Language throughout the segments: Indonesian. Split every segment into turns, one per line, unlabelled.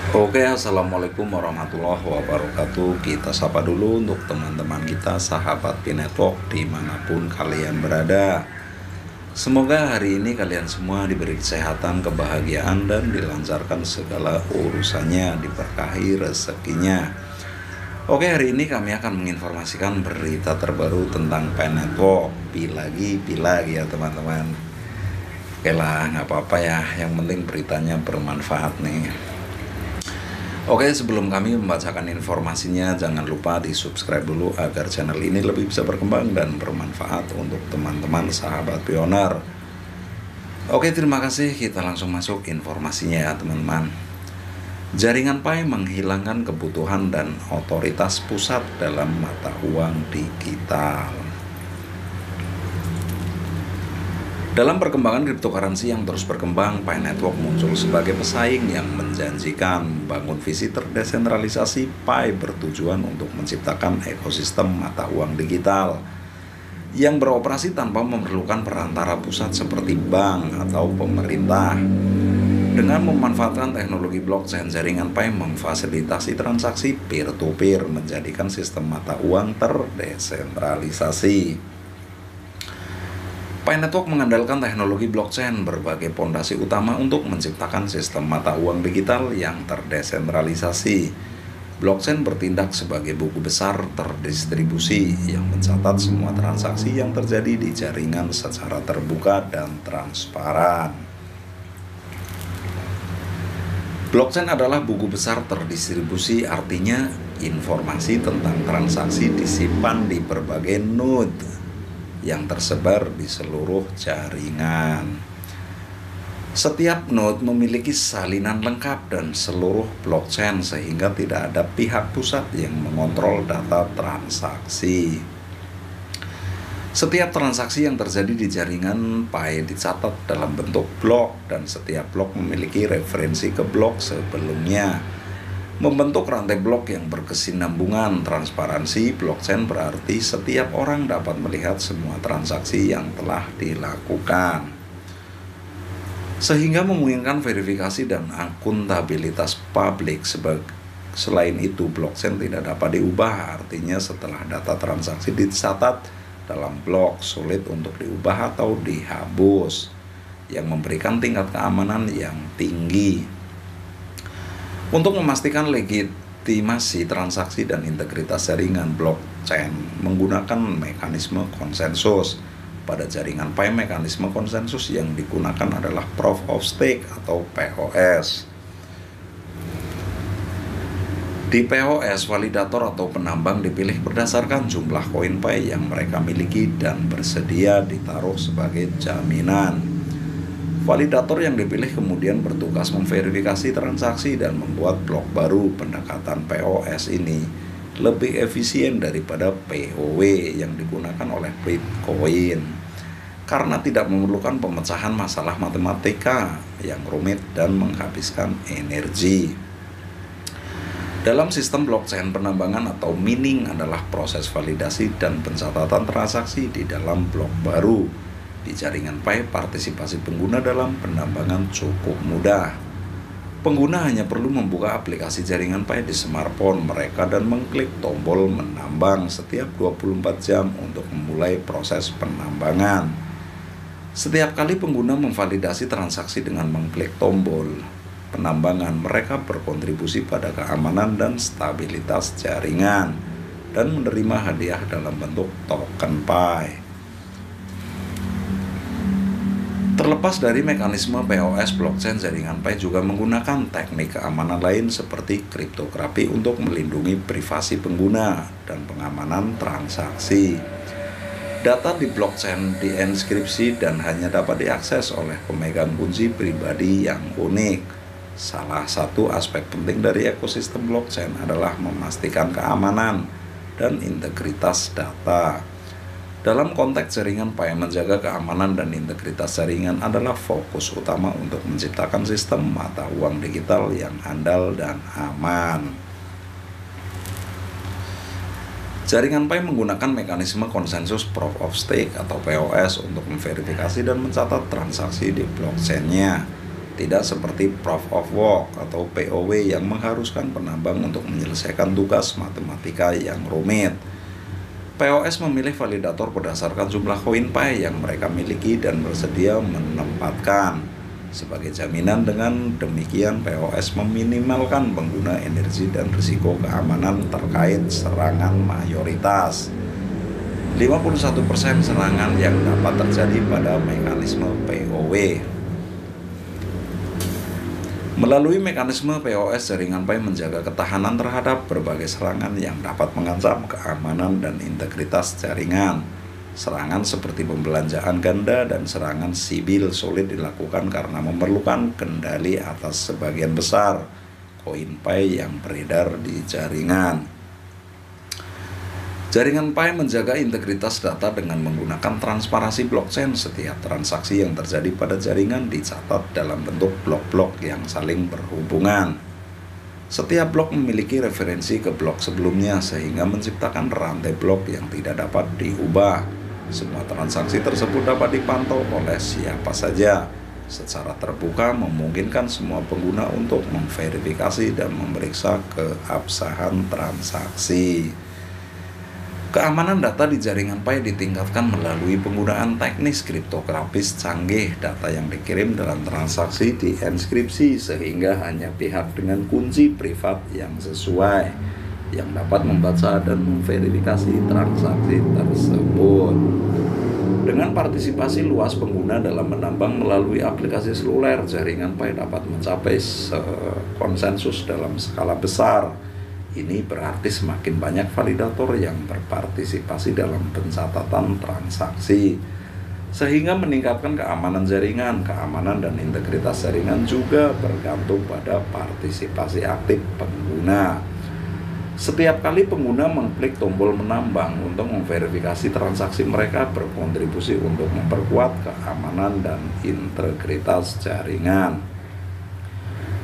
Oke, assalamualaikum warahmatullahi wabarakatuh. Kita sapa dulu untuk teman-teman kita, sahabat P-Network dimanapun kalian berada. Semoga hari ini kalian semua diberi kesehatan, kebahagiaan, dan dilancarkan segala urusannya, diberkahi rezekinya. Oke, hari ini kami akan menginformasikan berita terbaru tentang P-Network. Pi lagi ya teman-teman. Oke lah, nggak apa-apa ya, yang penting beritanya bermanfaat nih. Oke, sebelum kami membacakan informasinya, jangan lupa di subscribe dulu agar channel ini lebih bisa berkembang dan bermanfaat untuk teman-teman sahabat pioner. Oke, terima kasih. Kita langsung masuk informasinya ya teman-teman. Jaringan Pi menghilangkan kebutuhan dan otoritas pusat dalam mata uang digital. Dalam perkembangan cryptocurrency yang terus berkembang, Pi Network muncul sebagai pesaing yang menjanjikan. Membangun visi terdesentralisasi, Pi bertujuan untuk menciptakan ekosistem mata uang digital yang beroperasi tanpa memerlukan perantara pusat seperti bank atau pemerintah. Dengan memanfaatkan teknologi blockchain, jaringan Pi memfasilitasi transaksi peer-to-peer, menjadikan sistem mata uang terdesentralisasi. Pi Network mengandalkan teknologi blockchain, berbagai pondasi utama untuk menciptakan sistem mata uang digital yang terdesentralisasi. Blockchain bertindak sebagai buku besar terdistribusi yang mencatat semua transaksi yang terjadi di jaringan secara terbuka dan transparan. Blockchain adalah buku besar terdistribusi, artinya informasi tentang transaksi disimpan di berbagai node yang tersebar di seluruh jaringan. Setiap node memiliki salinan lengkap dan seluruh blockchain, sehingga tidak ada pihak pusat yang mengontrol data transaksi. Setiap transaksi yang terjadi di jaringan Pi dicatat dalam bentuk blok, dan setiap blok memiliki referensi ke blok sebelumnya, membentuk rantai blok yang berkesinambungan. Transparansi blockchain berarti setiap orang dapat melihat semua transaksi yang telah dilakukan, sehingga memungkinkan verifikasi dan akuntabilitas publik. Selain itu, blockchain tidak dapat diubah, artinya setelah data transaksi dicatat dalam blok, sulit untuk diubah atau dihapus, yang memberikan tingkat keamanan yang tinggi. Untuk memastikan legitimasi transaksi dan integritas jaringan, blockchain menggunakan mekanisme konsensus. Pada jaringan Pi, mekanisme konsensus yang digunakan adalah Proof of Stake atau POS. Di POS, validator atau penambang dipilih berdasarkan jumlah koin Pi yang mereka miliki dan bersedia ditaruh sebagai jaminan. Validator yang dipilih kemudian bertugas memverifikasi transaksi dan membuat blok baru. Pendekatan POS ini lebih efisien daripada POW yang digunakan oleh Bitcoin karena tidak memerlukan pemecahan masalah matematika yang rumit dan menghabiskan energi. Dalam sistem blockchain, penambangan atau mining adalah proses validasi dan pencatatan transaksi di dalam blok baru. Di jaringan Pi, partisipasi pengguna dalam penambangan cukup mudah. Pengguna hanya perlu membuka aplikasi jaringan Pi di smartphone mereka dan mengklik tombol menambang setiap 24 jam untuk memulai proses penambangan. Setiap kali pengguna memvalidasi transaksi dengan mengklik tombol penambangan, mereka berkontribusi pada keamanan dan stabilitas jaringan dan menerima hadiah dalam bentuk token Pi. Terlepas dari mekanisme POS, blockchain jaringan Pi juga menggunakan teknik keamanan lain seperti kriptografi untuk melindungi privasi pengguna dan pengamanan transaksi. Data di blockchain dienkripsi dan hanya dapat diakses oleh pemegang kunci pribadi yang unik. Salah satu aspek penting dari ekosistem blockchain adalah memastikan keamanan dan integritas data. Dalam konteks jaringan Pi, menjaga keamanan dan integritas jaringan adalah fokus utama untuk menciptakan sistem mata uang digital yang andal dan aman. Jaringan Pi menggunakan mekanisme konsensus Proof of Stake atau POS untuk memverifikasi dan mencatat transaksi di blockchain-nya. tidak seperti Proof of Work atau POW yang mengharuskan penambang untuk menyelesaikan tugas matematika yang rumit. POS memilih validator berdasarkan jumlah koin Pi yang mereka miliki dan bersedia menempatkan. Sebagai jaminan, dengan demikian POS meminimalkan pengguna energi dan risiko keamanan terkait serangan mayoritas. 51% serangan yang dapat terjadi pada mekanisme POW. Melalui mekanisme POS, jaringan Pi menjaga ketahanan terhadap berbagai serangan yang dapat mengancam keamanan dan integritas jaringan. Serangan seperti pembelanjaan ganda dan serangan sibil sulit dilakukan karena memerlukan kendali atas sebagian besar koin Pi yang beredar di jaringan. Jaringan Pi menjaga integritas data dengan menggunakan transparansi blockchain. Setiap transaksi yang terjadi pada jaringan dicatat dalam bentuk blok-blok yang saling berhubungan. Setiap blok memiliki referensi ke blok sebelumnya sehingga menciptakan rantai blok yang tidak dapat diubah. Semua transaksi tersebut dapat dipantau oleh siapa saja. Secara terbuka memungkinkan semua pengguna untuk memverifikasi dan memeriksa keabsahan transaksi. Keamanan data di jaringan Pi ditingkatkan melalui penggunaan teknis kriptografis canggih. Data yang dikirim dalam transaksi dienkripsi sehingga hanya pihak dengan kunci privat yang sesuai yang dapat membaca dan memverifikasi transaksi tersebut. Dengan partisipasi luas pengguna dalam menambang melalui aplikasi seluler, jaringan Pi dapat mencapai konsensus dalam skala besar. Ini berarti semakin banyak validator yang berpartisipasi dalam pencatatan transaksi, sehingga meningkatkan keamanan jaringan. Keamanan dan integritas jaringan juga bergantung pada partisipasi aktif pengguna. Setiap kali pengguna mengklik tombol menambang untuk memverifikasi transaksi, mereka berkontribusi untuk memperkuat keamanan dan integritas jaringan.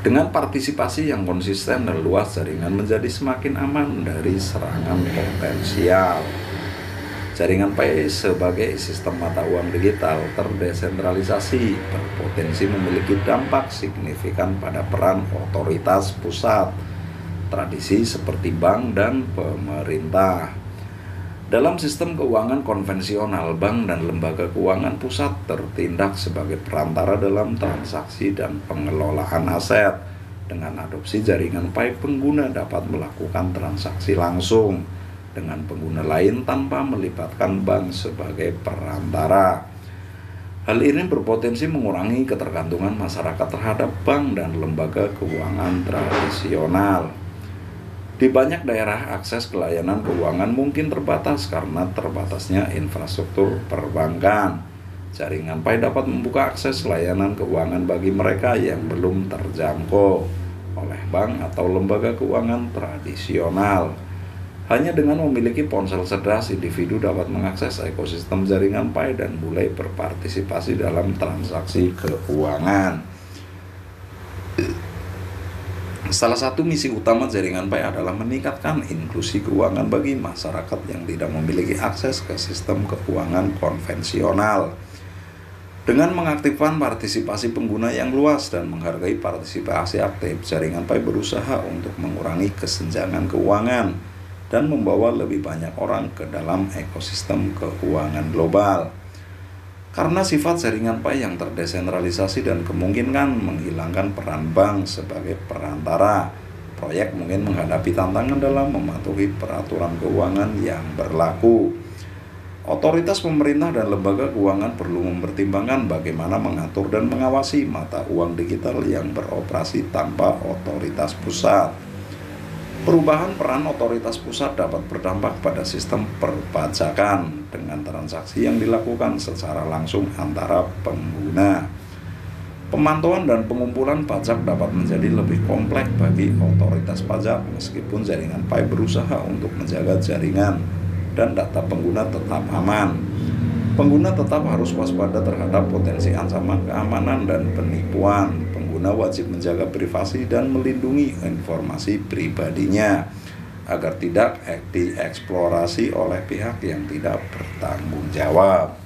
Dengan partisipasi yang konsisten dan luas, jaringan menjadi semakin aman dari serangan potensial. Jaringan Pi sebagai sistem mata uang digital terdesentralisasi berpotensi memiliki dampak signifikan pada peran otoritas pusat, tradisi seperti bank dan pemerintah. Dalam sistem keuangan konvensional, bank dan lembaga keuangan pusat tertindak sebagai perantara dalam transaksi dan pengelolaan aset. Dengan adopsi jaringan Pi, pengguna dapat melakukan transaksi langsung dengan pengguna lain tanpa melibatkan bank sebagai perantara. Hal ini berpotensi mengurangi ketergantungan masyarakat terhadap bank dan lembaga keuangan tradisional. Di banyak daerah, akses ke layanan keuangan mungkin terbatas karena terbatasnya infrastruktur perbankan. Jaringan Pi dapat membuka akses layanan keuangan bagi mereka yang belum terjangkau oleh bank atau lembaga keuangan tradisional. Hanya dengan memiliki ponsel cerdas, individu dapat mengakses ekosistem jaringan Pi dan mulai berpartisipasi dalam transaksi keuangan. Salah satu misi utama jaringan Pi adalah meningkatkan inklusi keuangan bagi masyarakat yang tidak memiliki akses ke sistem keuangan konvensional. Dengan mengaktifkan partisipasi pengguna yang luas dan menghargai partisipasi aktif, jaringan Pi berusaha untuk mengurangi kesenjangan keuangan dan membawa lebih banyak orang ke dalam ekosistem keuangan global. Karena sifat jaringan Pi yang terdesentralisasi dan kemungkinan menghilangkan peran bank sebagai perantara, proyek mungkin menghadapi tantangan dalam mematuhi peraturan keuangan yang berlaku. Otoritas pemerintah dan lembaga keuangan perlu mempertimbangkan bagaimana mengatur dan mengawasi mata uang digital yang beroperasi tanpa otoritas pusat. Perubahan peran otoritas pusat dapat berdampak pada sistem perpajakan dengan transaksi yang dilakukan secara langsung antara pengguna. Pemantauan dan pengumpulan pajak dapat menjadi lebih kompleks bagi otoritas pajak meskipun jaringan Pi berusaha untuk menjaga jaringan dan data pengguna tetap aman. Pengguna tetap harus waspada terhadap potensi ancaman keamanan dan penipuan. Pengguna wajib menjaga privasi dan melindungi informasi pribadinya agar tidak dieksplorasi oleh pihak yang tidak bertanggung jawab.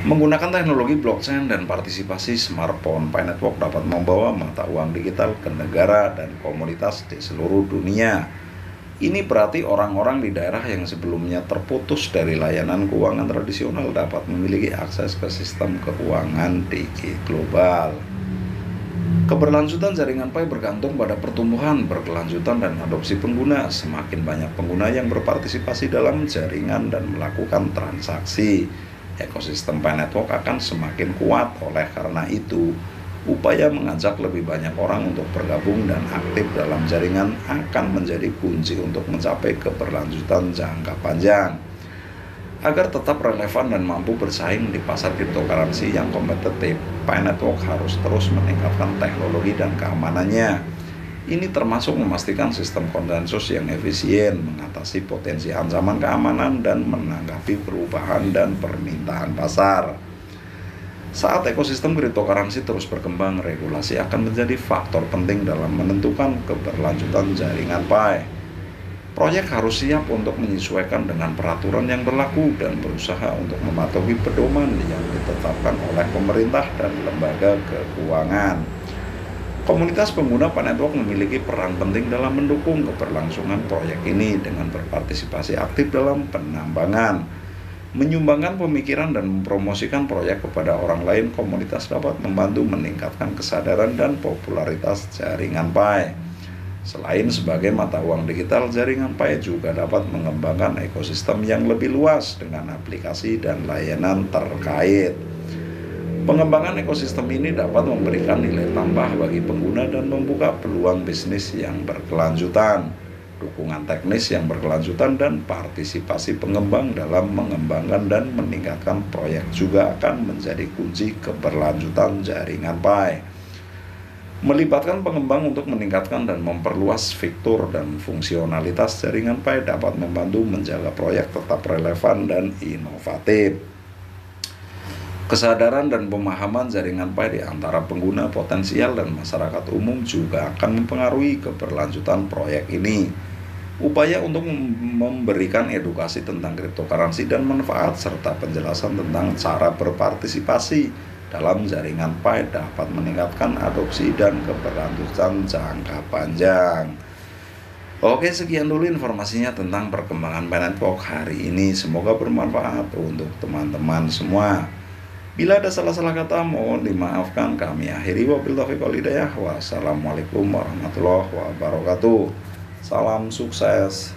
Menggunakan teknologi blockchain dan partisipasi smartphone, Pi Network dapat membawa mata uang digital ke negara dan komunitas di seluruh dunia. Ini berarti orang-orang di daerah yang sebelumnya terputus dari layanan keuangan tradisional dapat memiliki akses ke sistem keuangan global. Keberlanjutan jaringan Pi bergantung pada pertumbuhan, berkelanjutan, dan adopsi pengguna. Semakin banyak pengguna yang berpartisipasi dalam jaringan dan melakukan transaksi, ekosistem Pi Network akan semakin kuat. Oleh karena itu, upaya mengajak lebih banyak orang untuk bergabung dan aktif dalam jaringan akan menjadi kunci untuk mencapai keberlanjutan jangka panjang. Agar tetap relevan dan mampu bersaing di pasar cryptocurrency yang kompetitif, Pi Network harus terus meningkatkan teknologi dan keamanannya. Ini termasuk memastikan sistem konsensus yang efisien, mengatasi potensi ancaman keamanan, dan menanggapi perubahan dan permintaan pasar. Saat ekosistem cryptocurrency terus berkembang, regulasi akan menjadi faktor penting dalam menentukan keberlanjutan jaringan Pi. Proyek harus siap untuk menyesuaikan dengan peraturan yang berlaku dan berusaha untuk mematuhi pedoman yang ditetapkan oleh pemerintah dan lembaga keuangan. Komunitas pengguna Pi Network memiliki peran penting dalam mendukung keberlangsungan proyek ini dengan berpartisipasi aktif dalam penambangan, menyumbangkan pemikiran, dan mempromosikan proyek kepada orang lain. Komunitas dapat membantu meningkatkan kesadaran dan popularitas jaringan Pi. Selain sebagai mata uang digital, jaringan Pi juga dapat mengembangkan ekosistem yang lebih luas dengan aplikasi dan layanan terkait. Pengembangan ekosistem ini dapat memberikan nilai tambah bagi pengguna dan membuka peluang bisnis yang berkelanjutan, dukungan teknis yang berkelanjutan, dan partisipasi pengembang dalam mengembangkan dan meningkatkan proyek juga akan menjadi kunci keberlanjutan jaringan Pi. Melibatkan pengembang untuk meningkatkan dan memperluas fitur dan fungsionalitas jaringan Pi dapat membantu menjaga proyek tetap relevan dan inovatif. Kesadaran dan pemahaman jaringan Pi di antara pengguna potensial dan masyarakat umum juga akan mempengaruhi keberlanjutan proyek ini. Upaya untuk memberikan edukasi tentang cryptocurrency dan manfaat serta penjelasan tentang cara berpartisipasi dalam jaringan Pi dapat meningkatkan adopsi dan keberlanjutan jangka panjang. Oke, sekian dulu informasinya tentang perkembangan Pi Network hari ini. Semoga bermanfaat untuk teman-teman semua. Bila ada salah-salah kata, mohon dimaafkan. Kami akhiri, wabillahi taufiq wal hidayah. Wassalamualaikum warahmatullahi wabarakatuh. Salam sukses.